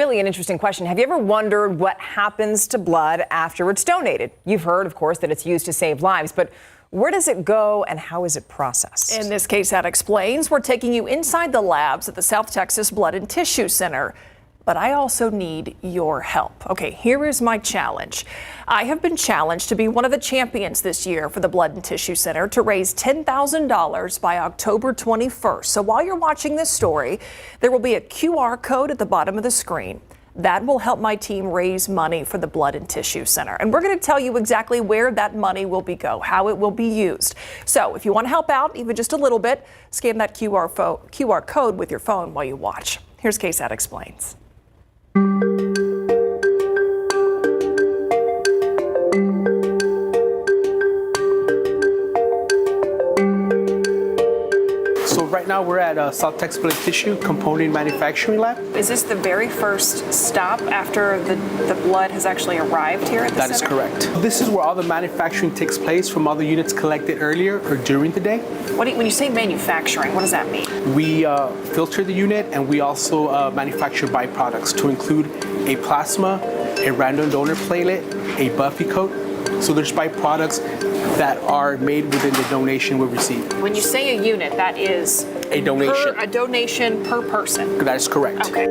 really an interesting question. Have you ever wondered what happens to blood after it's donated? You've heard, of course, that it's used to save lives, but where does it go and how is it processed? In this KSAT Explains, we're taking you inside the labs at the South Texas Blood and Tissue Center. But I also need your help. Okay, here is my challenge. I have been challenged to be one of the champions this year for the Blood and Tissue Center to raise $10,000 by October 21st. So while you're watching this story, there will be a QR code at the bottom of the screen. That will help my team raise money for the Blood and Tissue Center. And we're going to tell you exactly where that money will go, how it will be used. So if you want to help out even just a little bit, scan that QR code with your phone while you watch. Here's KSAT Explains. So right now we're at South Texas Blood Tissue Component Manufacturing Lab. Is this the very first stop after the blood has actually arrived here at the center? That is correct. This is where all the manufacturing takes place from all the units collected earlier or during the day. When you say manufacturing, what does that mean? We filter the unit and we also manufacture byproducts to include a plasma, a random donor platelet, a Buffy coat. So there's byproducts that are made within the donation we receive. When you say a unit, that is a donation. A donation per person. That is correct. Okay.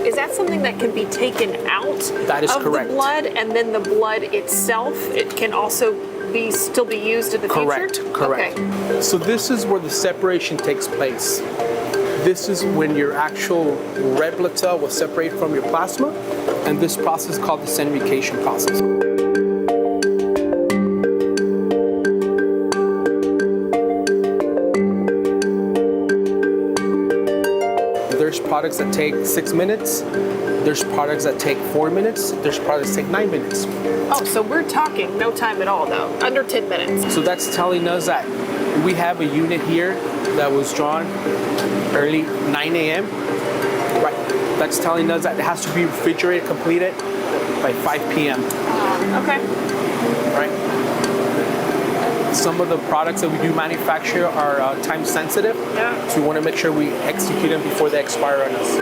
Is that something that can be taken out that is of correct. the blood, and then the blood itself, it can also still be used in the correct. future? Correct. Okay. So this is where the separation takes place. This is when your actual red blood cell will separate from your plasma, and this process is called the centrifugation process. There's products that take 6 minutes, there's products that take 4 minutes, there's products that take 9 minutes. Oh, so we're talking no time at all though, under 10 minutes. So that's telling us that we have a unit here that was drawn early 9 a.m. Right. That's telling us that it has to be refrigerated, completed by 5 p.m. Okay. Right. Some of the products that we do manufacture are time sensitive. Yeah. So we want to make sure we execute them before they expire on us.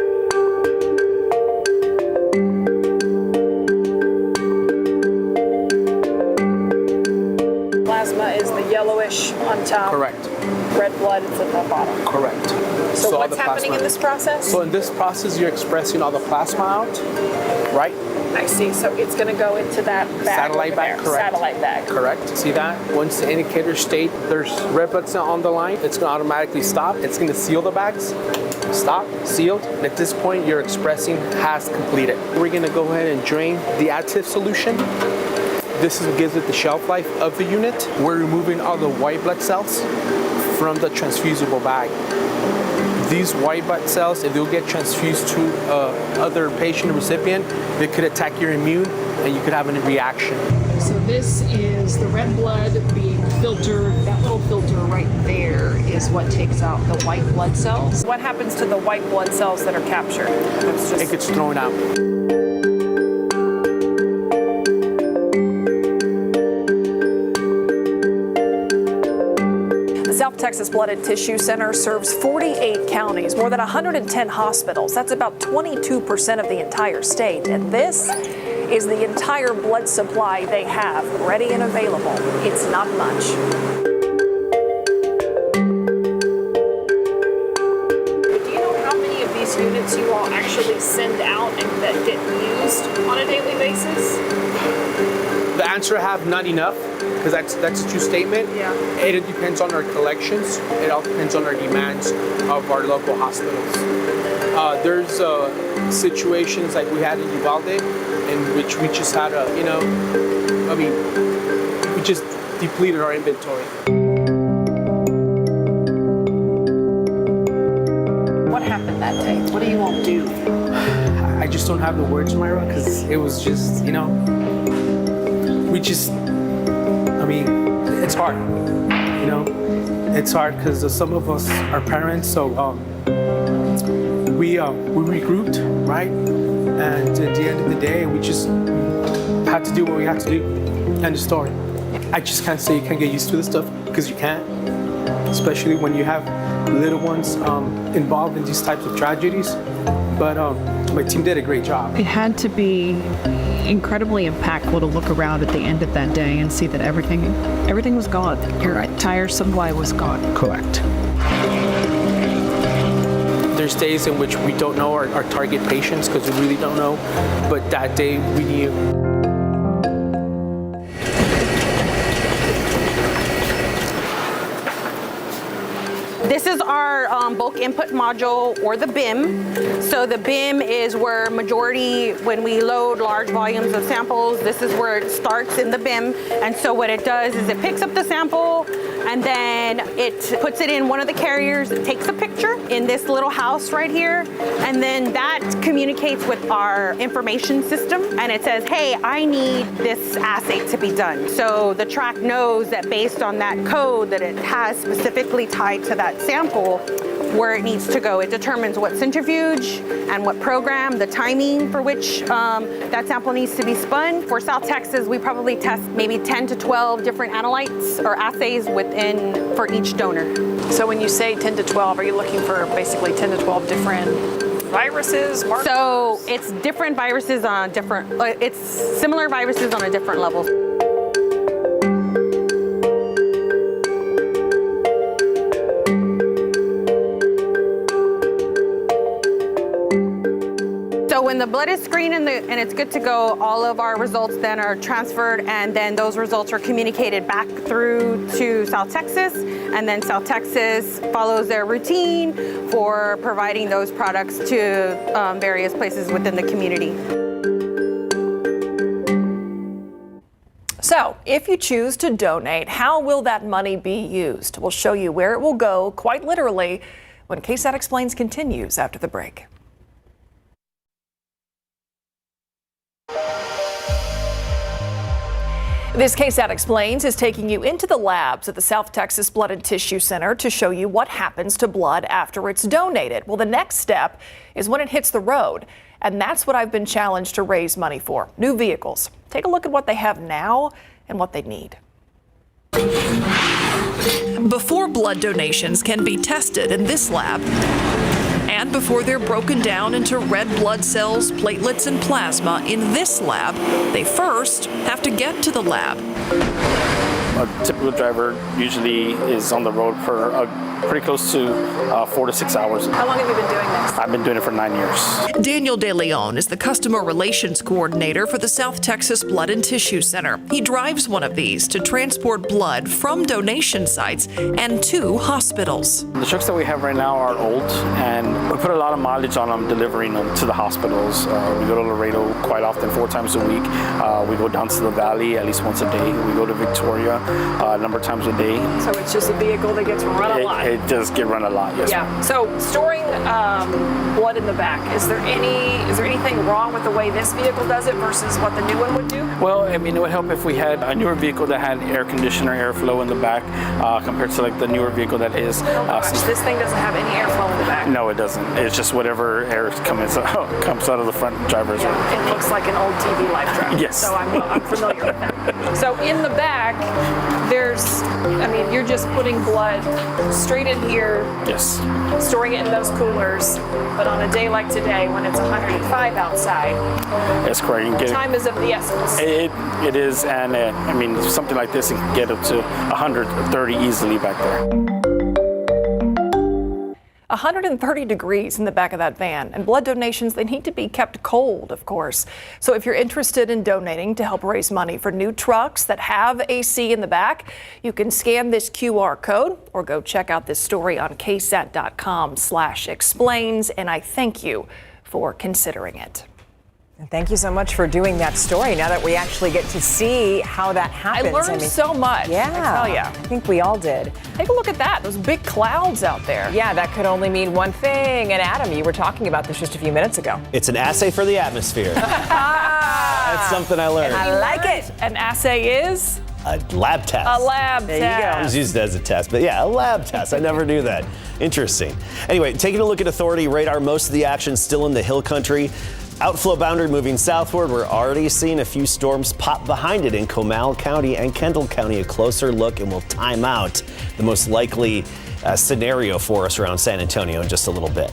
Plasma is the yellowish on top. Correct. Red blood is at the bottom. Correct. So what's happening in this process? So in this process, you're expressing all the plasma out, right? I see. So it's going to go into that bag. Satellite bag, correct. Satellite bag. Correct. See that? Once the indicator state there's red blood cell on the line, it's going to automatically stop. It's going to seal the bags. Stop, sealed. And at this point, your expressing has completed. We're going to go ahead and drain the additive solution. This gives it the shelf life of the unit. We're removing all the white blood cells from the transfusible bag. These white blood cells, if they'll get transfused to other patient or recipient, they could attack your immune and you could have a reaction. So this is the red blood being filtered. That little filter right there is what takes out the white blood cells. What happens to the white blood cells that are captured? It gets thrown out. South Texas Blood and Tissue Center serves 48 counties, more than 110 hospitals. That's about 22% of the entire state. And this is the entire blood supply they have ready and available. It's not much. Do you know how many of these units you all actually send out and that get used on a daily basis? The answer I have, not enough, because that's a true statement. Yeah. It depends on our collections. It all depends on our demands of our local hospitals. There's situations like we had in Uvalde, in which we just had we just depleted our inventory. What happened that day? What do you all do? I just don't have the words, Myra, because it was just, it's hard, it's hard because some of us are parents, so we regrouped, right? And at the end of the day, we just had to do what we had to do. End of story. I just can't say you can't get used to this stuff, because you can't, especially when you have little ones involved in these types of tragedies. But my team did a great job. It had to be incredibly impactful to look around at the end of that day and see that everything was gone. Your entire supply was gone. Correct. There's days in which we don't know our target patients, because we really don't know, but that day we knew. This is our bulk input module, or the BIM. So the BIM is where majority, when we load large volumes of samples, this is where it starts in the BIM. And so what it does is it picks up the sample, and then it puts it in one of the carriers, it takes a picture in this little house right here, and then that communicates with our information system, and it says, hey, I need this assay to be done. So the track knows that based on that code that it has specifically tied to that sample, where it needs to go. It determines what centrifuge and what program, the timing for which that sample needs to be spun. For South Texas, we probably test maybe 10 to 12 different analytes or assays for each donor. So when you say 10 to 12, are you looking for basically 10 to 12 different viruses, markers? So it's different viruses on different, it's similar viruses on a different level. So when the blood is screened and it's good to go, all of our results then are transferred, and then those results are communicated back through to South Texas, and then South Texas follows their routine for providing those products to various places within the community. So, if you choose to donate, how will that money be used? We'll show you where it will go, quite literally, when KSAT Explains continues after the break. This KSAT Explains is taking you into the labs at the South Texas Blood and Tissue Center to show you what happens to blood after it's donated. Well, the next step is when it hits the road, and that's what I've been challenged to raise money for: new vehicles. Take a look at what they have now and what they need. Before blood donations can be tested in this lab, and before they're broken down into red blood cells, platelets, and plasma in this lab, they first have to get to the lab. A typical driver usually is on the road for pretty close to 4 to 6 hours. How long have you been doing this? I've been doing it for 9 years. Daniel De Leon is the Customer Relations Coordinator for the South Texas Blood and Tissue Center. He drives one of these to transport blood from donation sites and to hospitals. The trucks that we have right now are old, and we put a lot of mileage on them delivering them to the hospitals. We go to Laredo quite often, 4 times a week. We go down to the Valley at least once a day. We go to Victoria a number of times a day. So it's just a vehicle that gets run a lot. It does get run a lot, yes. Yeah. So storing blood in the back, is there anything wrong with the way this vehicle does it versus what the new one would do? Well, I mean, it would help if we had a newer vehicle that had air conditioner, airflow in the back, compared to like the newer vehicle that is. This thing doesn't have any airflow in the back. No, it doesn't. It's just whatever air comes out of the front driver's room. It looks like an old TV life truck. Yes. So I'm familiar with that. So in the back, you're just putting blood straight in here. Yes. Storing it in those coolers. But on a day like today, when it's 105 outside, that's correct. time is of the essence. It is, and something like this can get up to 130 easily back there. 130 degrees in the back of that van, and blood donations, they need to be kept cold, of course. So if you're interested in donating to help raise money for new trucks that have AC in the back, you can scan this QR code or go check out this story on KSAT.com/explains, and I thank you for considering it. And thank you so much for doing that story. Now that we actually get to see how that happens. I learned so much. Yeah, I tell ya. I think we all did. Take a look at that, those big clouds out there. Yeah, that could only mean one thing. And Adam, you were talking about this just a few minutes ago. It's an assay for the atmosphere. That's something I learned. I like it. An assay is? A lab test. A lab There test. you go. It was used as a test, but yeah, a lab test. I never knew that. Interesting. Anyway, taking a look at authority radar, most of the action still in the hill country. Outflow boundary moving southward. We're already seeing a few storms pop behind it in Comal County and Kendall County. A closer look and we'll time out the most likely scenario for us around San Antonio in just a little bit.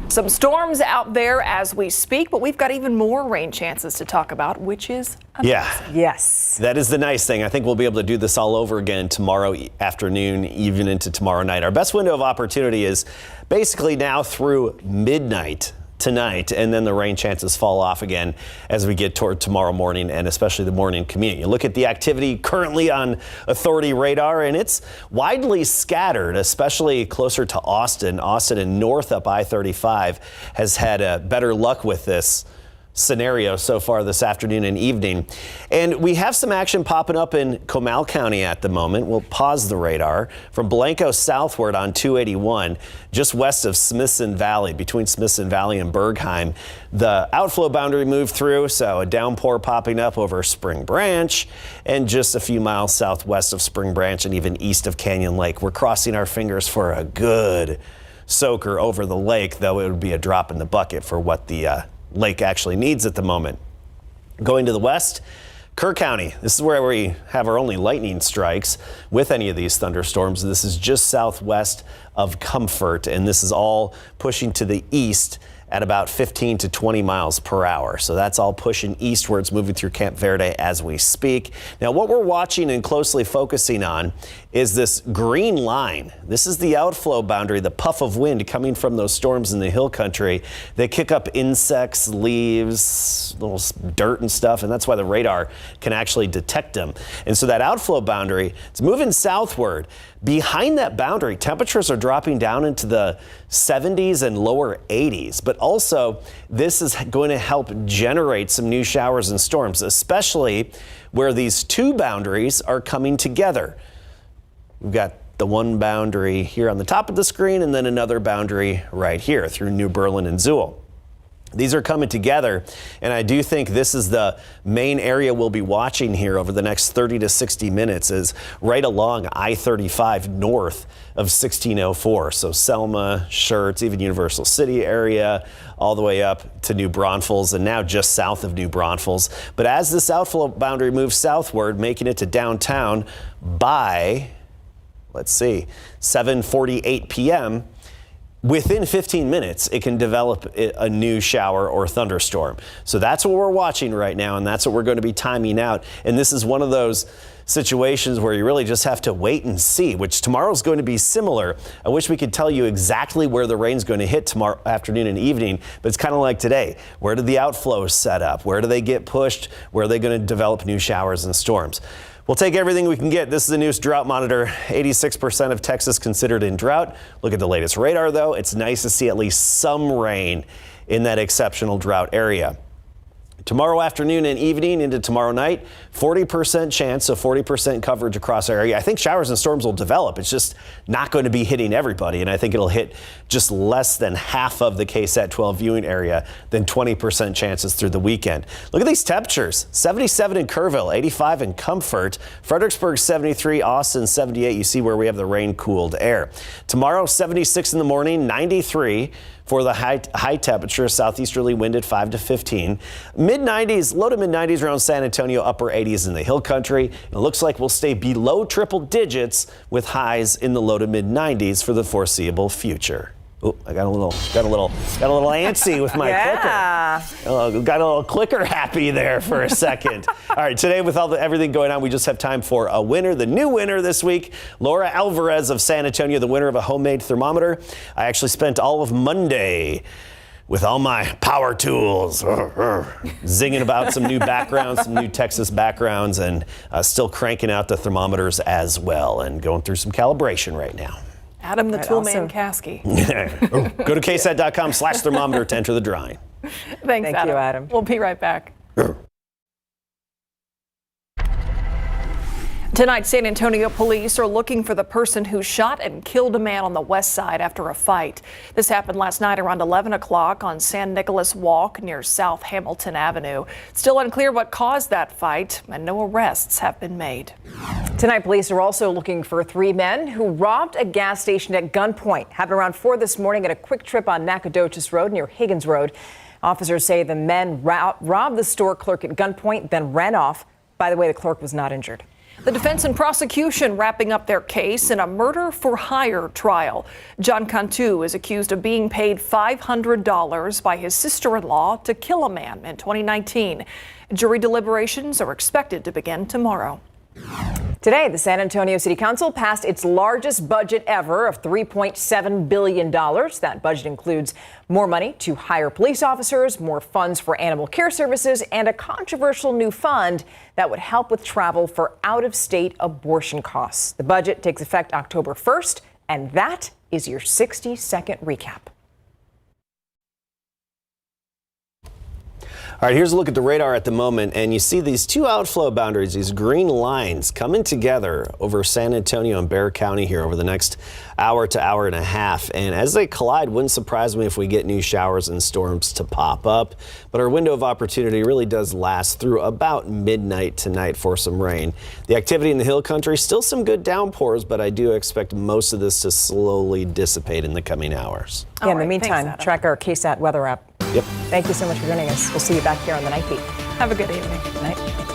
Some storms out there as we speak, but we've got even more rain chances to talk about, which is amazing. Yeah. Yes. That is the nice thing. I think we'll be able to do this all over again tomorrow afternoon, even into tomorrow night. Our best window of opportunity is basically now through midnight tonight, and then the rain chances fall off again as we get toward tomorrow morning, and especially the morning commute. You look at the activity currently on authority radar, and it's widely scattered, especially closer to Austin. Austin and north up I-35 has had better luck with this scenario so far this afternoon and evening. And we have some action popping up in Comal County at the moment. We'll pause the radar from Blanco southward on 281, just west of Smithson Valley, between Smithson Valley and Bergheim. The outflow boundary moved through, so a downpour popping up over Spring Branch and just a few miles southwest of Spring Branch and even east of Canyon Lake. We're crossing our fingers for a good soaker over the lake, though it would be a drop in the bucket for what the lake actually needs at the moment. Going to the west, Kerr County. This is where we have our only lightning strikes with any of these thunderstorms. This is just southwest of Comfort, and this is all pushing to the east at about 15 to 20 miles per hour. So that's all pushing eastwards, moving through Camp Verde as we speak. Now, what we're watching and closely focusing on is this green line. This is the outflow boundary, the puff of wind coming from those storms in the hill country. They kick up insects, leaves, little dirt and stuff, and that's why the radar can actually detect them. And so that outflow boundary, it's moving southward. Behind that boundary, temperatures are dropping down into the 70s and lower 80s, but also this is going to help generate some new showers and storms, especially where these two boundaries are coming together. We've got the one boundary here on the top of the screen and then another boundary right here through New Berlin and Zool. These are coming together, and I do think this is the main area we'll be watching here over the next 30 to 60 minutes is right along I-35 north of 1604. So Selma, Schertz, even Universal City area, all the way up to New Braunfels, and now just south of New Braunfels. But as this outflow boundary moves southward, making it to downtown by, let's see, 7:48 p.m., within 15 minutes, it can develop a new shower or thunderstorm. So that's what we're watching right now, and that's what we're going to be timing out. And this is one of those situations where you really just have to wait and see, which tomorrow's going to be similar. I wish we could tell you exactly where the rain's going to hit tomorrow afternoon and evening, but it's kind of like today. Where do the outflows set up? Where do they get pushed? Where are they going to develop new showers and storms? We'll take everything we can get. This is the newest drought monitor. 86% of Texas considered in drought. Look at the latest radar, though. It's nice to see at least some rain in that exceptional drought area. Tomorrow afternoon and evening into tomorrow night, 40% chance, so 40% coverage across our area. I think showers and storms will develop. It's just not going to be hitting everybody, and I think it'll hit just less than half of the KSAT12 viewing area, then 20% chances through the weekend. Look at these temperatures. 77 in Kerrville, 85 in Comfort, Fredericksburg 73, Austin 78. You see where we have the rain-cooled air. Tomorrow, 76 in the morning, 93 for the high temperature, southeasterly wind at 5 to 15. Mid-90s, low to mid-90s around San Antonio, upper 80s in the hill country. It looks like we'll stay below triple digits with highs in the low to mid-90s for the foreseeable future. Oh, I got a little antsy with my clicker. Got a little clicker happy there for a second. All right, today with everything going on, we just have time for a winner. The new winner this week, Laura Alvarez of San Antonio, the winner of a homemade thermometer. I actually spent all of Monday with all my power tools, zinging about some new backgrounds, some new Texas backgrounds, and still cranking out the thermometers as well and going through some calibration right now. Adam the Toolman Caskey. Go to KSAT.com/thermometer to enter the drawing. Thanks, Thank you, Adam. We'll be right back. Tonight, San Antonio police are looking for the person who shot and killed a man on the west side after a fight. This happened last night around 11 o'clock on San Nicolas Walk near South Hamilton Avenue. Still unclear what caused that fight, and no arrests have been made. Tonight, police are also looking for 3 men who robbed a gas station at gunpoint. Happened around 4 this morning at a quick trip on Nacogdoches Road near Higgins Road. Officers say the men robbed the store clerk at gunpoint, then ran off. By the way, the clerk was not injured. The defense and prosecution wrapping up their case in a murder-for-hire trial. John Cantu is accused of being paid $500 by his sister-in-law to kill a man in 2019. Jury deliberations are expected to begin tomorrow. Today, the San Antonio City Council passed its largest budget ever of $3.7 billion. That budget includes more money to hire police officers, more funds for animal care services, and a controversial new fund that would help with travel for out-of-state abortion costs. The budget takes effect October 1st, and that is your 60-second recap. All right, here's a look at the radar at the moment, and you see these 2 outflow boundaries, these green lines coming together over San Antonio and Bexar County here over the next hour to hour and a half. And as they collide, wouldn't surprise me if we get new showers and storms to pop up. But our window of opportunity really does last through about midnight tonight for some rain. The activity in the hill country, still some good downpours, but I do expect most of this to slowly dissipate in the coming hours. Yeah, in the meantime, track our KSAT weather app. Yep. Thank you so much for joining us. We'll see you back here on the Night Beat. Have a good evening. Night.